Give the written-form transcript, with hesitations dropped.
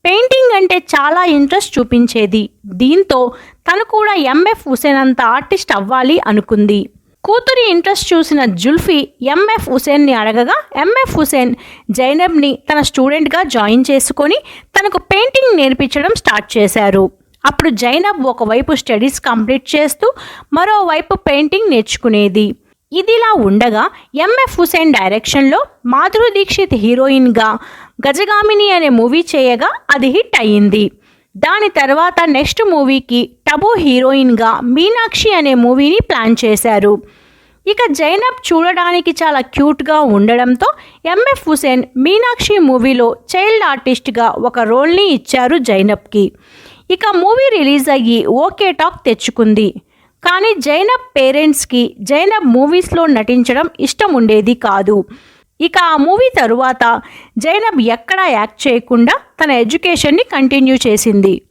Painting అంటే చాలా interest చూపించేది. దీంతో తను కూడా ఎంఎఫ్ హుసేన్ అంత ఆర్టిస్ట్ అవ్వాలి అనుకుంది. కూతురి ఇంట్రెస్ట్ చూసిన జుల్ఫీ ఎంఎఫ్ హుసేన్ని అడగగా ఎంఎఫ్ హుసేన్ జైనబ్ని తన స్టూడెంట్గా జాయిన్ చేసుకొని తనకు పెయింటింగ్ నేర్పించడం స్టార్ట్ చేశారు. అప్పుడు జైనబ్ ఒకవైపు స్టడీస్ కంప్లీట్ చేస్తూ మరోవైపు పెయింటింగ్ నేర్చుకునేది. ఇదిలా ఉండగా ఎంఎఫ్ హుసేన్ డైరెక్షన్లో మాధురి దీక్షిత్ హీరోయిన్గా గజగామిని అనే మూవీ చేయగా అది హిట్ అయ్యింది. దాని తర్వాత నెక్స్ట్ మూవీకి టబు హీరోయిన్గా మీనాక్షి అనే మూవీని ప్లాన్ చేశారు. ఇక జైనబ్ చూడడానికి చాలా క్యూట్గా ఉండడంతో ఎంఎఫ్ హుసేన్ మీనాక్షి మూవీలో చైల్డ్ ఆర్టిస్ట్గా ఒక రోల్ని ఇచ్చారు జైనబ్కి. ఇక మూవీ రిలీజ్ అయ్యి ఓకే టాక్ తెచ్చుకుంది. కానీ జైనబ్ పేరెంట్స్కి జైనబ్ మూవీస్లో నటించడం ఇష్టం ఉండేది కాదు. ఇక ఆ మూవీ తరువాత జైనబ్ ఎక్కడా యాక్ట్ చేయకుండా తన ఎడ్యుకేషన్ని కంటిన్యూ చేసింది.